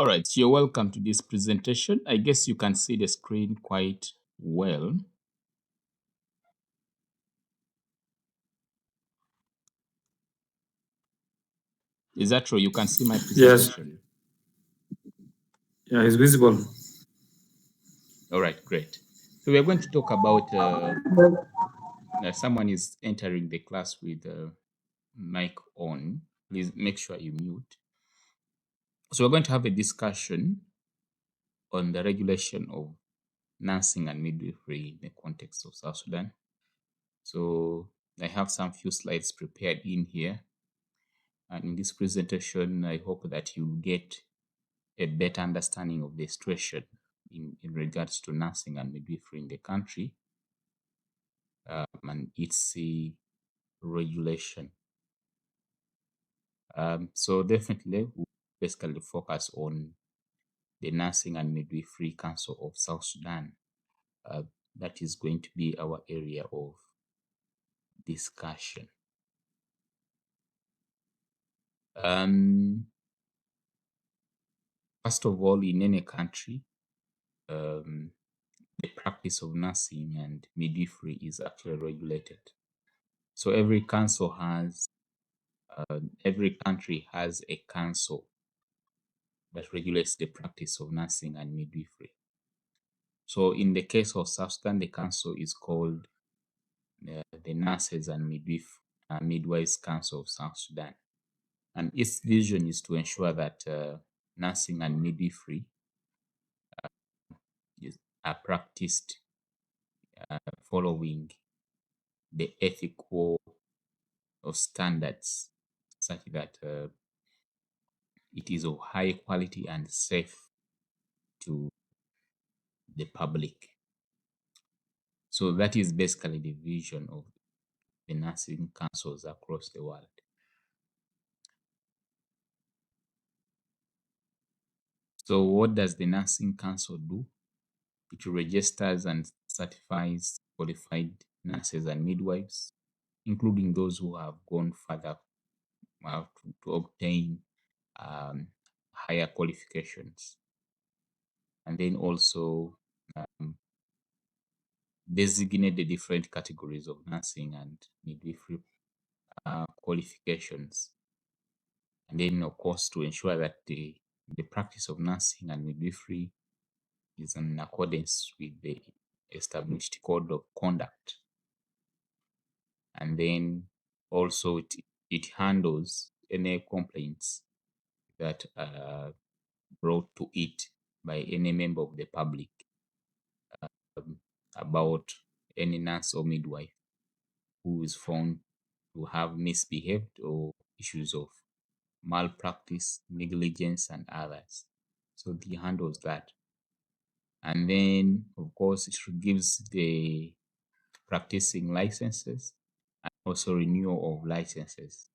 All right, you're welcome to this presentation. I guess you can see the screen quite well. Is that true? You can see my Yes, presentation. yeah, it's visible. All right, great. So we're going to talk about someone is entering the class with mic on. Please make sure you mute. So we're going to have a discussion on the regulation of nursing and midwifery in the context of South Sudan. So I have some few slides prepared in here. And in this presentation, I hope that you get a better understanding of the situation in regards to nursing and midwifery in the country and its regulation. So definitely we'll basically focus on the Nursing and Midwifery Council of South Sudan. Uh, that is going to be our area of discussion. Um, First of all, in any country, um, the practice of nursing and midwifery is actually regulated. So every country has a council that regulates the practice of nursing and midwifery. So in the case of South Sudan, the council is called the Nurses and Midwives Council of South Sudan. And its vision is to ensure that nursing and midwifery are practiced following the ethical of standards such that it is of high quality and safe to the public. So that is basically the vision of the nursing councils across the world. So what does the nursing council do? It registers and certifies qualified nurses and midwives, including those who have gone further to obtain um, higher qualifications. And then also um, designate the different categories of nursing and midwifery qualifications. And then, of course, to ensure that the practice of nursing and midwifery is in accordance with the established code of conduct. And then also it handles any complaints that are brought to it by any member of the public um, about any nurse or midwife who is found to have misbehaved or issues of malpractice, negligence, and others. So he handles that. And then, of course, it gives the practicing licenses and also renewal of licenses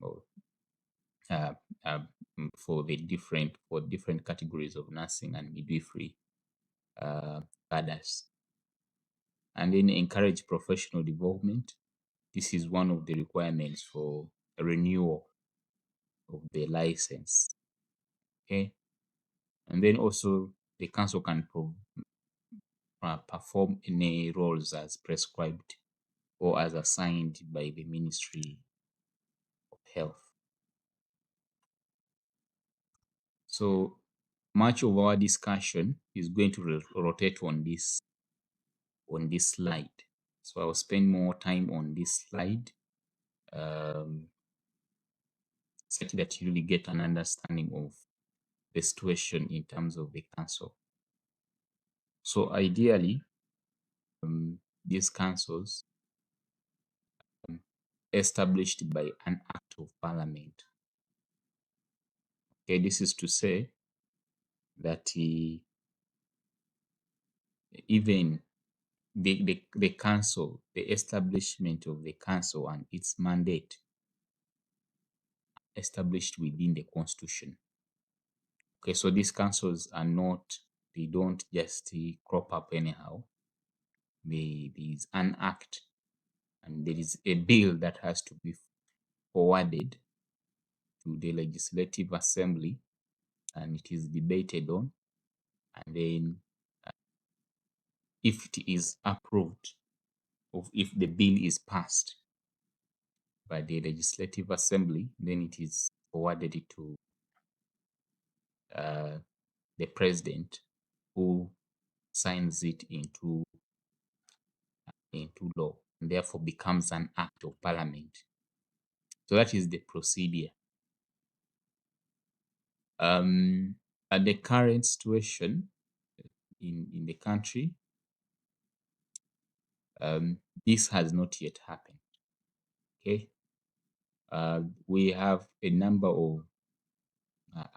or, uh, uh, for different categories of nursing and midwifery cadres. And then encourage professional development. This is one of the requirements for a renewal of the license. Okay, and then also the council can perform any roles as prescribed or as assigned by the Ministry of Health. So much of our discussion is going to rotate on this slide. So I'll spend more time on this slide um, such that you really get an understanding of the situation in terms of the council. So ideally, these councils established by an act of parliament. Okay, this is to say that even the council, the establishment of the council and its mandate established within the constitution. Okay, so these councils are not, they don't just crop up anyhow. There is an act and there is a bill that has to be forwarded to the Legislative Assembly and it is debated on. And then if it is approved, or if the bill is passed by the Legislative Assembly, then it is forwarded to the President, who signs it into law and therefore becomes an act of Parliament. So that is the procedure. At the current situation in the country, this has not yet happened. Okay, we have a number of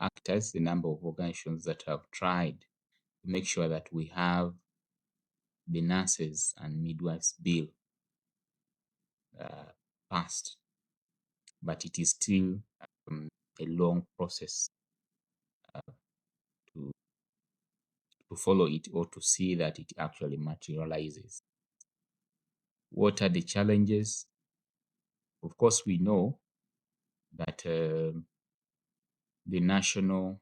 actors, a number of organizations that have tried to make sure that we have the nurses and midwives bill passed, but it is still a long process to follow it or to see that it actually materializes. What are the challenges? Of course, we know that the National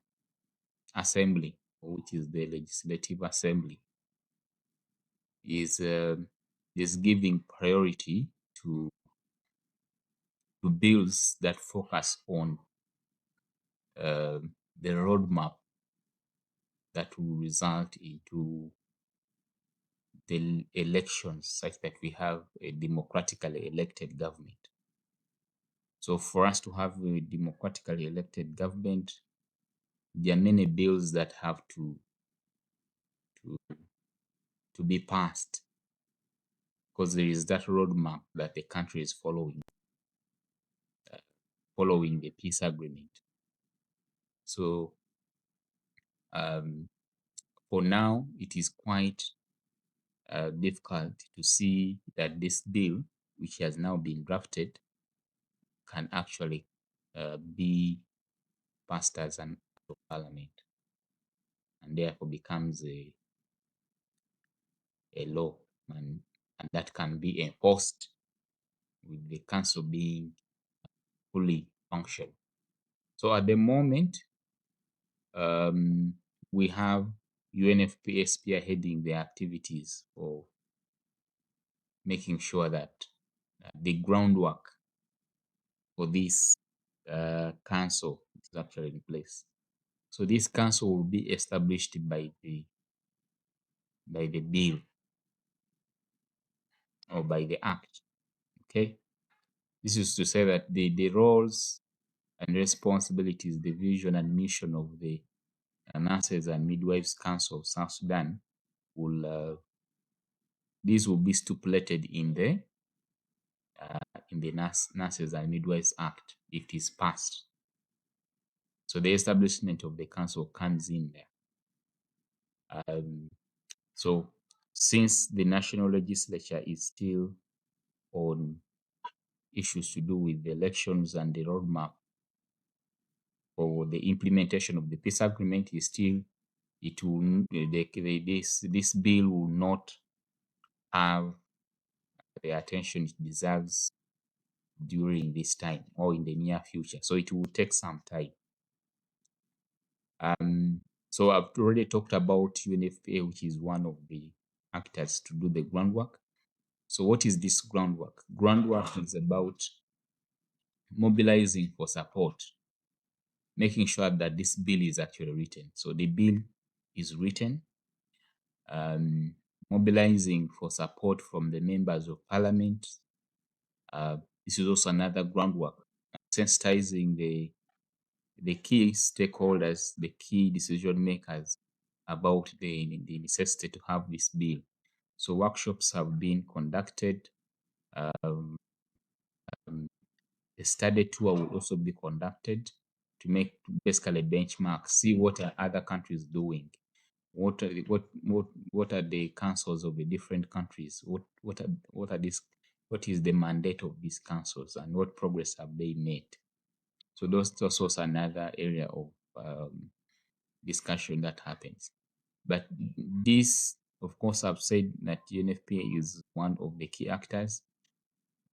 Assembly, which is the Legislative Assembly, is giving priority to bills that focus on the roadmap that will result into the elections such that we have a democratically elected government. So for us to have a democratically elected government, there are many bills that have to be passed because there is that roadmap that the country is following the peace agreement. So for now, it is quite difficult to see that this bill, which has now been drafted, can actually be passed as an act of Parliament and therefore becomes a law, and that can be enforced with the council being fully functional. So at the moment, we have UNFPA spearheading the activities for making sure that the groundwork for this council is actually in place. So this council will be established by the bill or by the act. Okay, this is to say that the roles and responsibilities, the vision and mission of the Nurses and Midwives Council of South Sudan will these will be stipulated in the Nurses and Midwives Act if it is passed. So the establishment of the council comes in there. So since the national legislature is still on issues to do with the elections and the roadmap for the implementation of the peace agreement, is still this bill will not have the attention it deserves during this time or in the near future. So it will take some time. So I've already talked about UNFPA, which is one of the actors to do the groundwork. So what is this groundwork? Groundwork is about mobilizing for support, making sure that this bill is actually written. So the bill is written, mobilizing for support from the members of parliament. This is also another groundwork, sensitizing the key stakeholders, the key decision makers about the necessity to have this bill. So workshops have been conducted. A study tour will also be conducted to make basically benchmark, see what are other countries doing, what are the councils of the different countries, what is the mandate of these councils, and what progress have they made. So that's also another area of discussion that happens. But this, of course, I've said that UNFPA is one of the key actors,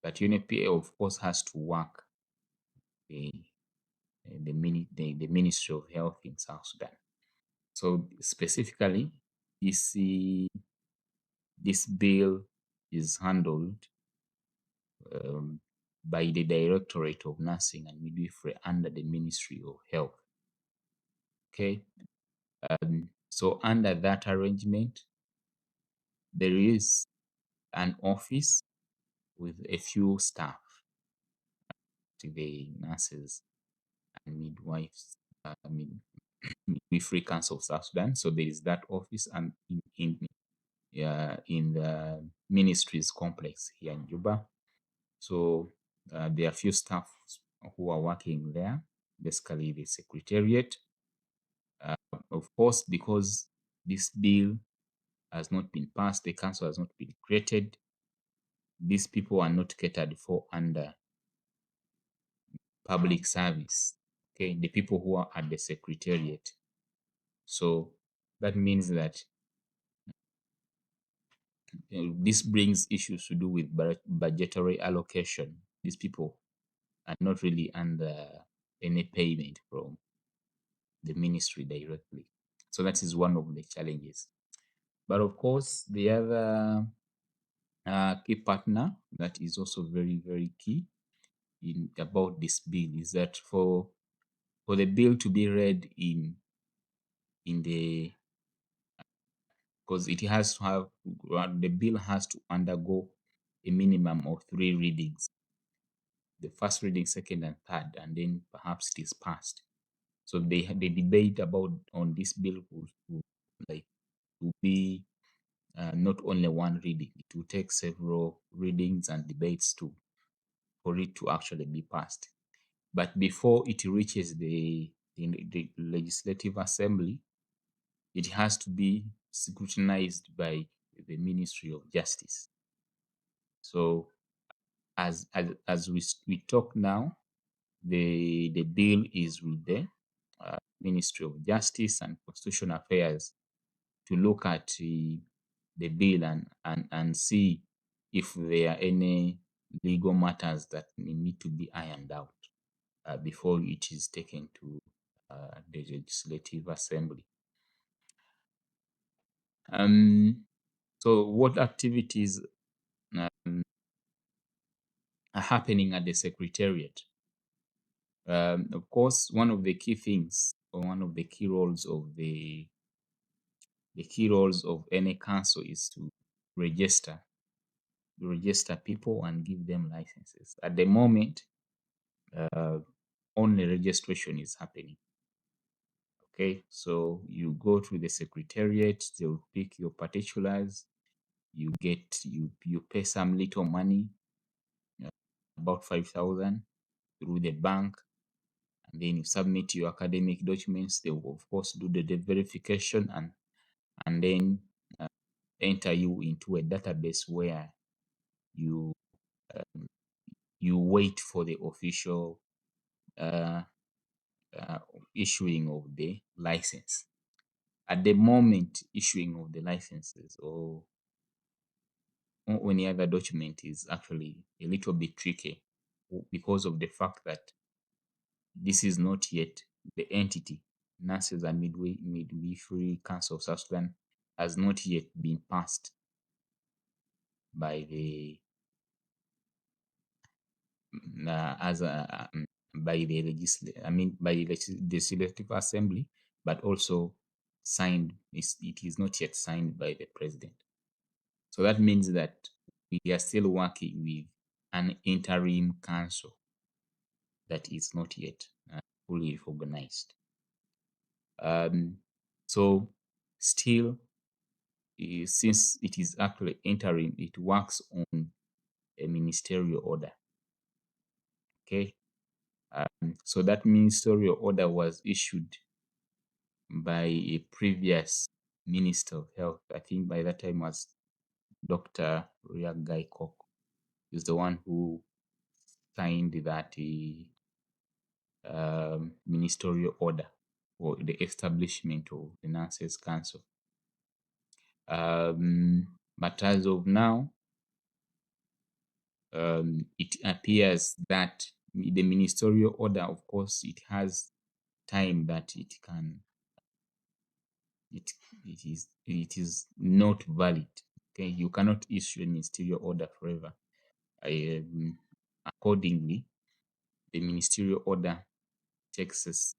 but UNFPA, of course, has to work the the Ministry of Health in South Sudan. So specifically, this this bill is handled um, by the Directorate of Nursing and Midwifery under the Ministry of Health. Okay, so under that arrangement, there is an office with a few staff, the nurses and midwives, Midwifery Council of South Sudan. So there is that office, and in the ministries complex here in Juba. So there are few staff who are working there, basically the secretariat. Of course, because this bill has not been passed, the council has not been created, these people are not catered for under public service. Okay, the people who are at the secretariat. So that means that this brings issues to do with budgetary allocation. These people are not really under any payment from the ministry directly. So that is one of the challenges. But of course, the other key partner that is also very, very key in about this bill is that for the bill to be read in the, because it has to have, the bill has to undergo a minimum of 3 readings, the first reading, second and third, and then perhaps it is passed. So the debate about on this bill will like to be not only one reading. It will take several readings and debates for it to actually be passed. But before it reaches the Legislative Assembly, it has to be scrutinized by the Ministry of Justice. So as we talk now, the bill is with the Ministry of Justice and Constitutional Affairs to look at the bill and see if there are any legal matters that need to be ironed out before it is taken to the Legislative Assembly. So what activities are happening at the Secretariat? Of course, one of the key things, or one of the key roles of any council is to register people and give them licenses. At the moment, only registration is happening. Okay, so you go to the secretariat, they'll pick your particulars, you pay some little money, about 5,000 through the bank, and then you submit your academic documents. They will of course do the verification and then enter you into a database where you wait for the official uh, issuing of the license. At the moment, issuing of the licenses or any other document is actually a little bit tricky because of the fact that this is not yet the entity. Nurses and Midwifery Council of South Sudan has not yet been passed by the as a by the by the Legislative Assembly, but also signed. It is not yet signed by the president. So that means that we are still working with an interim council that is not yet fully organized. So still, since it is actually interim, it works on a ministerial order. Okay, so that ministerial order was issued by a previous Minister of Health. I think by that time was Dr. Riagai Kok. Is the one who signed that ministerial order for the establishment of the Nurses Council. But as of now, it appears that the ministerial order, of course, it has time that it can it it is not valid. Okay, you cannot issue a ministerial order forever. Accordingly, the ministerial order takes us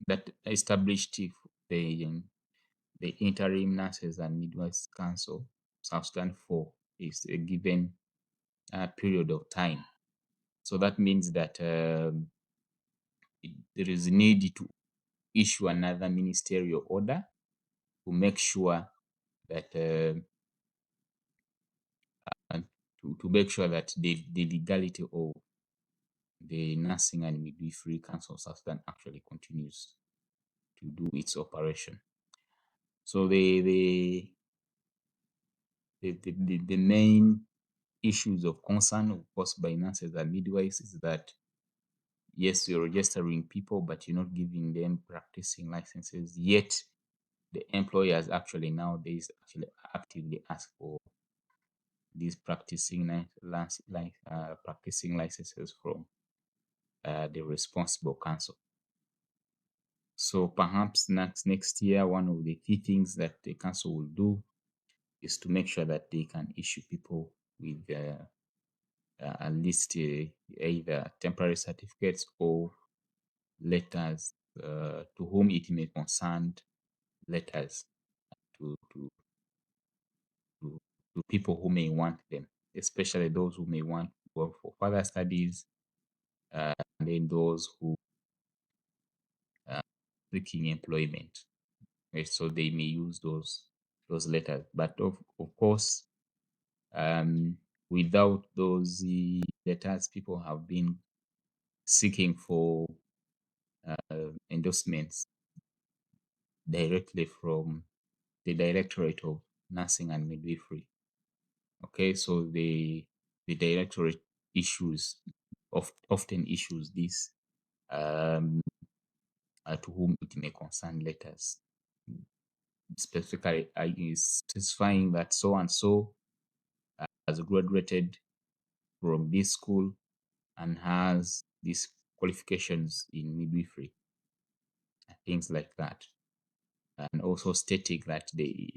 that established the the interim nurses and midwives council South Sudan for is a given period of time. So that means that there is a need to issue another ministerial order to make sure that and to make sure that the legality of the Nursing and Midwifery Council of South Sudan actually continues to do its operation. So the main issues of concern, of course, by nurses and midwives is that yes, you're registering people, but you're not giving them practicing licenses. Yet the employers actually nowadays actually actively ask for these practicing licenses from the responsible council. So perhaps next year, one of the key things that the council will do is to make sure that they can issue people with at least either temporary certificates or letters to whom it may concern, letters to, to, to, to people who may want them, especially those who may want to go for further studies, and then those who are seeking employment. So they may use those letters. But of course, um, without those letters, people have been seeking for endorsements directly from the Directorate of Nursing and Midwifery. Okay, so the directorate often issues this um, to whom it may concern letters, specifically is specifying that so and so has graduated from this school and has these qualifications in midwifery, things like that, and also stating that the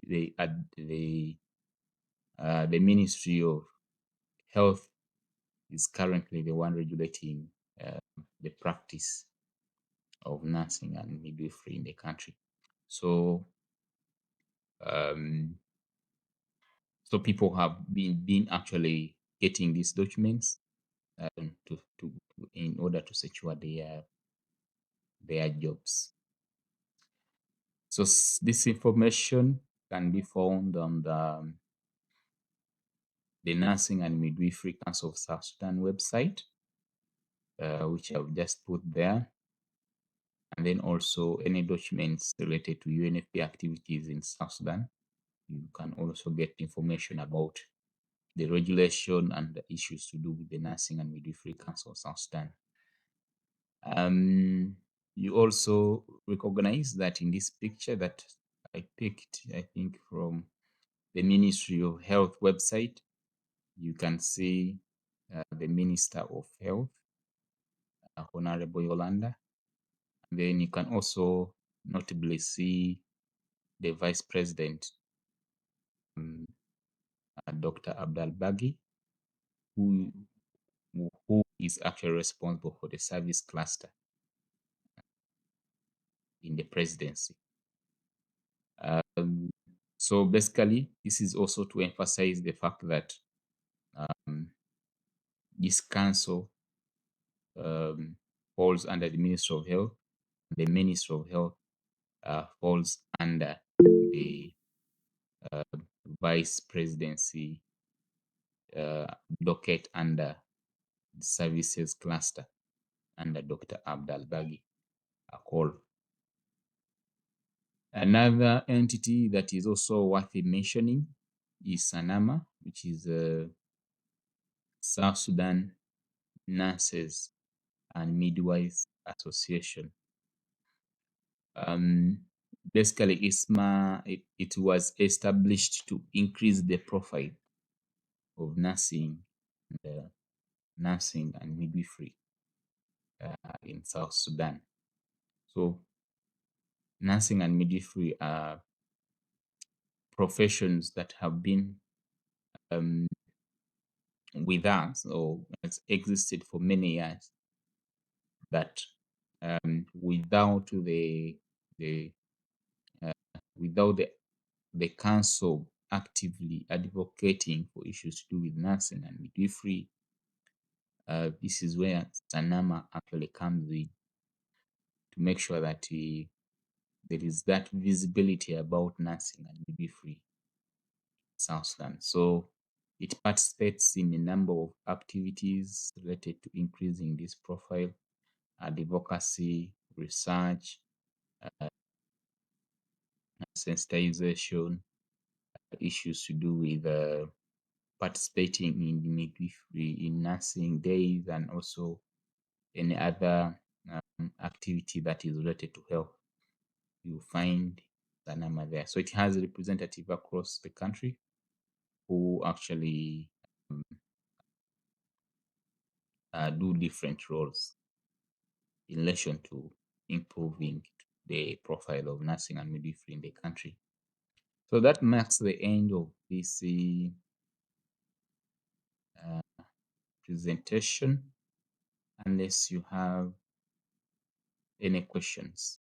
Ministry of Health is currently the one regulating uh, the practice of nursing and midwifery in the country. So, um, so people have been actually getting these documents to in order to secure their jobs. So this information can be found on the Nursing and Midwifery Council of South Sudan website, which I've just put there. And then also any documents related to UNFP activities in South Sudan. You can also get information about the regulation and the issues to do with the Nursing and Midwifery Council of South Sudan. You also recognize that in this picture that I picked, I think from the Ministry of Health website, you can see the Minister of Health, Honorable Yolanda. And then you can also notably see the Vice President, Dr. Abdal Bagi, who is actually responsible for the service cluster in the presidency. So basically, this is also to emphasize the fact that this council falls under the Ministry of Health. The Ministry of Health falls under the vice presidency docket under the services cluster under Dr. Abdal Bagi Akol. Another entity that is also worth mentioning is SANAMA, which is South Sudan Nurses and Midwives Association. Basically, ISMA, it was established to increase the profile of nursing and midwifery in South Sudan. So nursing and midwifery are professions that have been um, with us or has existed for many years, but without the uh, without the council actively advocating for issues to do with nursing and midwifery, this is where Sanama actually comes in to make sure that there is that visibility about nursing and midwifery in South Sudan. So it participates in a number of activities related to increasing this profile, advocacy, research, sensitization, issues to do with participating in the midwifery, in nursing days, and also any other activity that is related to health. You find Sanama there. So it has a representative across the country who actually um, do different roles in relation to improving the profile of nursing and midwifery in the country. So that marks the end of this presentation, unless you have any questions.